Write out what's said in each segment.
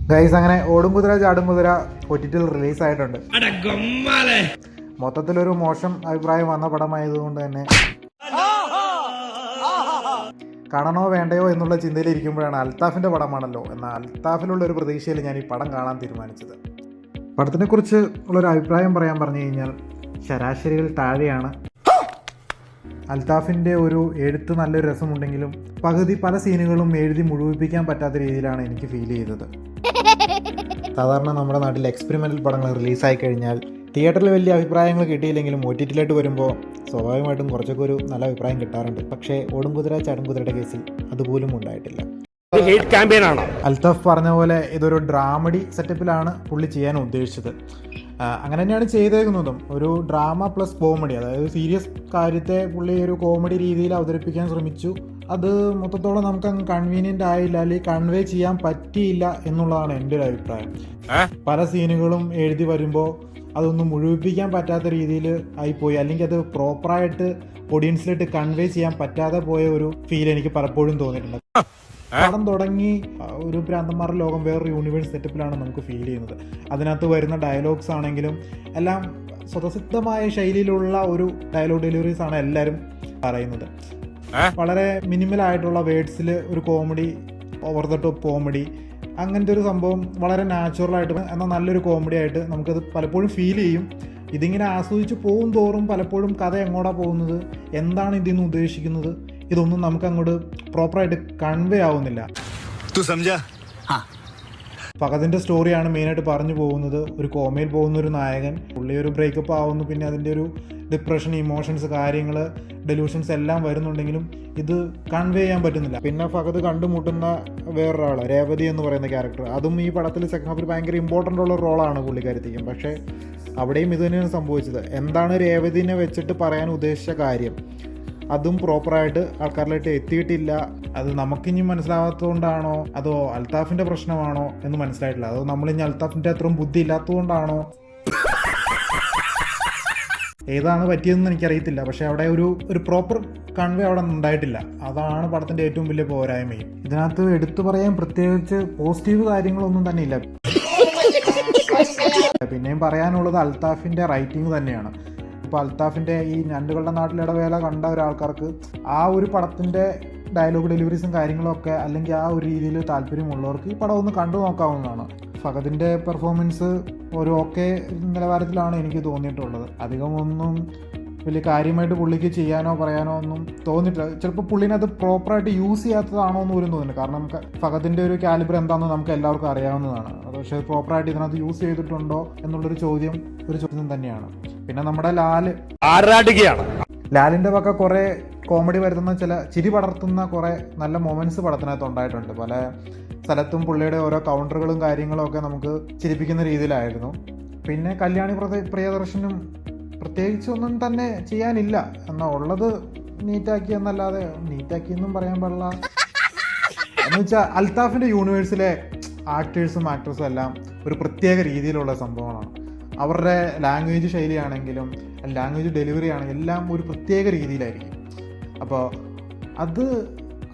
Guys, അങ്ങനെ ഓടും കുതിര ചാടും കുതിര OTT റിലീസായിട്ടുണ്ട്. മൊത്തത്തിലൊരു മോശം അഭിപ്രായം വന്ന പടമായതുകൊണ്ട് തന്നെ കാണണോ വേണ്ടയോ എന്നുള്ള ചിന്തയിലിരിക്കുമ്പോഴാണ് അൽത്താഫിൻ്റെ പടമാണല്ലോ എന്നാൽ അൽത്താഫിലുള്ള ഒരു പ്രതീക്ഷയിൽ ഞാൻ ഈ പടം കാണാൻ തീരുമാനിച്ചത്. പടത്തിനെക്കുറിച്ച് ഉള്ളൊരു അഭിപ്രായം പറയാൻ പറഞ്ഞു കഴിഞ്ഞാൽ ശരാശരിയിൽ താഴെയാണ്. അൽത്താഫിൻ്റെ ഒരു എഴുത്ത് നല്ലൊരു രസമുണ്ടെങ്കിലും പകുതി പല സീനുകളും എഴുതി മുഴുവിപ്പിക്കാൻ പറ്റാത്ത രീതിയിലാണ് എനിക്ക് ഫീൽ ചെയ്തത്. സാധാരണ നമ്മുടെ നാട്ടിൽ എക്സ്പെരിമെൻ്റൽ പടങ്ങൾ റിലീസായി കഴിഞ്ഞാൽ തിയേറ്ററിൽ വലിയ അഭിപ്രായങ്ങൾ കിട്ടിയില്ലെങ്കിലും OTT വരുമ്പോൾ സ്വാഭാവികമായിട്ടും കുറച്ചൊക്കെ ഒരു നല്ല അഭിപ്രായം കിട്ടാറുണ്ട്. പക്ഷേ ഓടും കുതിര ചാടും കുതിരയുടെ കേസിൽ അതുപോലും ഉണ്ടായിട്ടില്ല. അൽത്താഫ് പറഞ്ഞ പോലെ ഇതൊരു ഡ്രാമഡി സെറ്റപ്പിലാണ് പുള്ളി ചെയ്യാൻ ഉദ്ദേശിച്ചത്. അങ്ങനെ തന്നെയാണ് ചെയ്തേക്കുന്നതും. ഒരു ഡ്രാമ പ്ലസ് കോമഡി, അതായത് സീരിയസ് കാര്യത്തെ പുള്ളി ഒരു കോമഡി രീതിയിൽ അവതരിപ്പിക്കാൻ ശ്രമിച്ചു. അത് മൊത്തത്തോളം നമുക്ക് അങ്ങ് കൺവീനിയൻ്റ് ആയില്ല, അല്ലെങ്കിൽ കൺവേ ചെയ്യാൻ പറ്റിയില്ല എന്നുള്ളതാണ് എൻ്റെ ഒരു അഭിപ്രായം. പല സീനുകളും എഴുതി വരുമ്പോൾ അതൊന്നും മുഴുവിപ്പിക്കാൻ പറ്റാത്ത രീതിയിൽ ആയിപ്പോയി, അല്ലെങ്കിൽ അത് പ്രോപ്പറായിട്ട് ഓഡിയൻസിലിട്ട് കൺവേ ചെയ്യാൻ പറ്റാതെ പോയ ഒരു ഫീൽ എനിക്ക് പലപ്പോഴും തോന്നിയിട്ടുണ്ട്. പടം തുടങ്ങി ഒരു ഭ്രാന്തന്മാരുടെ ലോകം വേറൊരു യൂണിവേഴ്സ് സെറ്റപ്പിലാണ് നമുക്ക് ഫീൽ ചെയ്യുന്നത്. അതിനകത്ത് വരുന്ന ഡയലോഗ്സ് ആണെങ്കിലും എല്ലാം സ്വതസിദ്ധമായ ശൈലിയിലുള്ള ഒരു ഡയലോഗ് ഡെലിവറീസ് ആണ് എല്ലാവരും പറയുന്നത്. വളരെ മിനിമലായിട്ടുള്ള വേർഡ്സിൽ ഒരു comedy, over the top comedy, അങ്ങനത്തെ ഒരു സംഭവം വളരെ നാച്ചുറലായിട്ട് എന്നാൽ നല്ലൊരു കോമഡി ആയിട്ട് നമുക്കത് പലപ്പോഴും ഫീൽ ചെയ്യും. ഇതിങ്ങനെ ആസ്വദിച്ച് പോകും തോറും പലപ്പോഴും കഥ എങ്ങോട്ടാണ് പോകുന്നത്, എന്താണ് ഇതിൽ നിന്ന് ഉദ്ദേശിക്കുന്നത്, ഇതൊന്നും നമുക്ക് അങ്ങോട്ട് പ്രോപ്പറായിട്ട് കൺവേ ആവുന്നില്ല. ഫഹദിൻ്റെ സ്റ്റോറിയാണ് മെയിനായിട്ട് പറഞ്ഞു പോകുന്നത്. ഒരു കോമയിൽ പോകുന്ന ഒരു നായകൻ, പുള്ളി ഒരു ബ്രേക്കപ്പ് ആവുന്നു, പിന്നെ അതിൻ്റെ ഒരു ഡിപ്രഷൻ, ഇമോഷൻസ്, കാര്യങ്ങൾ, ഡെലൂഷൻസ് എല്ലാം വരുന്നുണ്ടെങ്കിലും ഇത് കൺവേ ചെയ്യാൻ പറ്റുന്നില്ല. പിന്നെ ഫഹദ് കണ്ടുമുട്ടുന്ന വേറൊരാൾ രേവതി എന്ന് പറയുന്ന ക്യാരക്ടർ, അതും ഈ പടത്തിൽ സെക്കൻഡ് ഹാഫിൽ ഭയങ്കര ഇമ്പോർട്ടൻ്റ് ഉള്ള റോളാണ് പുള്ളിക്കാരത്തേക്കും. പക്ഷേ അവിടെയും ഇത് തന്നെയാണ് സംഭവിച്ചത്. എന്താണ് രേവതിനെ വെച്ചിട്ട് പറയാൻ ഉദ്ദേശിച്ച കാര്യം, അതും പ്രോപ്പറായിട്ട് ആൾക്കാരിലായിട്ട് എത്തിയിട്ടില്ല. അത് നമുക്കിനി മനസ്സിലാവാത്തതുകൊണ്ടാണോ അതോ അൽത്താഫിൻ്റെ പ്രശ്നമാണോ എന്ന് മനസ്സിലായിട്ടില്ല. അതോ നമ്മളിനി അൽത്താഫിൻ്റെ അത്രയും ബുദ്ധി ഇല്ലാത്തതുകൊണ്ടാണോ, ഏതാണ് പറ്റിയതെന്ന് എനിക്കറിയത്തില്ല. പക്ഷേ അവിടെ ഒരു പ്രോപ്പർ കൺവേ അവിടെ ഉണ്ടായിട്ടില്ല. അതാണ് പടത്തിൻ്റെ ഏറ്റവും വലിയ പോരായ്മയും. ഇതിനകത്ത് എടുത്തു പറയാൻ പ്രത്യേകിച്ച് പോസിറ്റീവ് കാര്യങ്ങളൊന്നും തന്നെ ഇല്ല. പിന്നെയും പറയാനുള്ളത് അൽത്താഫിൻ്റെ റൈറ്റിംഗ് തന്നെയാണ്. ഇപ്പോൾ അൽത്താഫിൻ്റെ ഈ ഞണ്ടുകളുടെ നാട്ടിലിടവേള കണ്ട ഒരാൾക്കാർക്ക് ആ ഒരു പടത്തിൻ്റെ ഡയലോഗ് ഡെലിവറീസും കാര്യങ്ങളൊക്കെ, അല്ലെങ്കിൽ ആ ഒരു രീതിയിൽ താല്പര്യമുള്ളവർക്ക് ഈ പടം ഒന്ന് കണ്ടു നോക്കാവുന്നതാണ്. ഫഹദിൻ്റെ പെർഫോമൻസ് ഒരു ഓക്കെ നിലവാരത്തിലാണ് എനിക്ക് തോന്നിയിട്ടുള്ളത്. അധികമൊന്നും വലിയ കാര്യമായിട്ട് പുള്ളിക്ക് ചെയ്യാനോ പറയാനോ ഒന്നും തോന്നിയിട്ടില്ല. ചിലപ്പോൾ പുള്ളിനത് പ്രോപ്പറായിട്ട് യൂസ് ചെയ്യാത്തതാണോ എന്ന് പോലും തോന്നില്ല. കാരണം നമുക്ക് ഫഹദിൻ്റെ ഒരു കാലിബർ എന്താണെന്ന് നമുക്ക് എല്ലാവർക്കും അറിയാവുന്നതാണ്. അത് പക്ഷേ പ്രോപ്പറായിട്ട് ഇതിനകത്ത് യൂസ് ചെയ്തിട്ടുണ്ടോ എന്നുള്ളൊരു ചോദ്യം തന്നെയാണ്. പിന്നെ നമ്മുടെ ലാലിൻ്റെ പക്ക കുറേ കോമഡി വരുത്തുന്ന, ചില ചിരി പടർത്തുന്ന കുറേ നല്ല മൊമെൻറ്റ്സ് പടത്തിനകത്ത് ഉണ്ടായിട്ടുണ്ട്. പല സ്ഥലത്തും പുള്ളിയുടെ ഓരോ കൗണ്ടറുകളും കാര്യങ്ങളും ഒക്കെ നമുക്ക് ചിരിപ്പിക്കുന്ന രീതിയിലായിരുന്നു. പിന്നെ കല്യാണി പ്രിയദർശനും പ്രത്യേകിച്ചൊന്നും തന്നെ ചെയ്യാനില്ല, എന്നാൽ ഉള്ളത് നീറ്റാക്കി എന്നല്ലാതെ, നീറ്റാക്കിയെന്നും പറയാൻ പാടില്ല. എന്ന് വെച്ചാൽ അൽത്താഫിൻ്റെ യൂണിവേഴ്സിലെ ആക്ടേഴ്സും ആക്ട്രസും എല്ലാം ഒരു പ്രത്യേക രീതിയിലുള്ള സംഭവമാണ്. അവരുടെ ലാംഗ്വേജ് ശൈലിയാണെങ്കിലും ലാംഗ്വേജ് ഡെലിവറി ആണെങ്കിലും എല്ലാം ഒരു പ്രത്യേക രീതിയിലായിരിക്കും. അപ്പോൾ അത്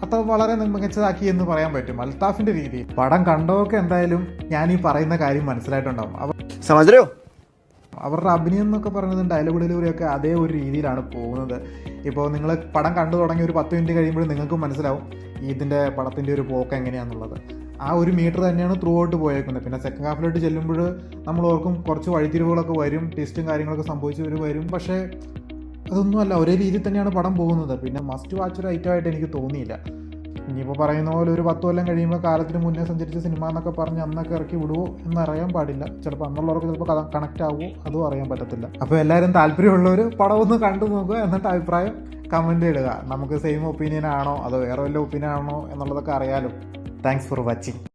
അത്ര വളരെ മികച്ചതാക്കി എന്ന് പറയാൻ പറ്റും അൽത്താഫിൻ്റെ രീതി. പടം കണ്ടതൊക്കെ എന്തായാലും ഞാൻ ഈ പറയുന്ന കാര്യം മനസ്സിലായിട്ടുണ്ടാവും. അവരുടെ അഭിനയം എന്നൊക്കെ പറയുന്നത്, ഡയലോഗ് ഡെലിവറിയൊക്കെ അതേ ഒരു രീതിയിലാണ് പോകുന്നത്. ഇപ്പോൾ നിങ്ങൾ പടം കണ്ടു തുടങ്ങി ഒരു 10 മിനിറ്റ് കഴിയുമ്പോൾ നിങ്ങൾക്കും മനസ്സിലാവും ഇതിൻ്റെ പടത്തിൻ്റെ ഒരു പോക്ക് എങ്ങനെയാണെന്നുള്ളത്. ആ ഒരു മീറ്റർ തന്നെയാണ് ത്രൂ ഔട്ട് പോയേക്കുന്നത്. പിന്നെ സെക്കൻഡ് ഹാഫിലോട്ട് ചെല്ലുമ്പോൾ നമ്മൾ ഓർക്കും കുറച്ച് വഴിത്തിരിവുകളൊക്കെ വരും, ട്വിസ്റ്റും കാര്യങ്ങളൊക്കെ സംഭവിച്ച് വരും. പക്ഷേ അതൊന്നുമല്ല, ഒരേ രീതിയിൽ തന്നെയാണ് പടം പോകുന്നത്. പിന്നെ മസ്റ്റ് വാച്ച് ഒരു ഐറ്റമായിട്ട് എനിക്ക് തോന്നിയില്ല. ഇനിയിപ്പോൾ പറയുന്ന പോലെ ഒരു 10 കൊല്ലം കഴിയുമ്പോൾ കാലത്തിന് മുന്നേ സഞ്ചരിച്ച സിനിമ എന്നൊക്കെ പറഞ്ഞ് അന്നൊക്കെ ഇറക്കി വിടുവോ എന്നറിയാൻ പാടില്ല. ചിലപ്പോൾ അന്നുള്ളവർക്ക് ചിലപ്പോൾ കണക്റ്റ് ആവുമോ അതും അറിയാൻ പറ്റത്തില്ല. അപ്പോൾ എല്ലാവരും താല്പര്യമുള്ളവർ പടം ഒന്ന് കണ്ടു നോക്കുക, എന്നിട്ട് അഭിപ്രായം കമൻറ്റ് ഇടുക. നമുക്ക് സെയിം ഒപ്പീനിയൻ ആണോ അതോ വേറെ വല്ല ഒപ്പീനിയൻ ആണോ എന്നുള്ളതൊക്കെ അറിയാലോ. Thanks for watching.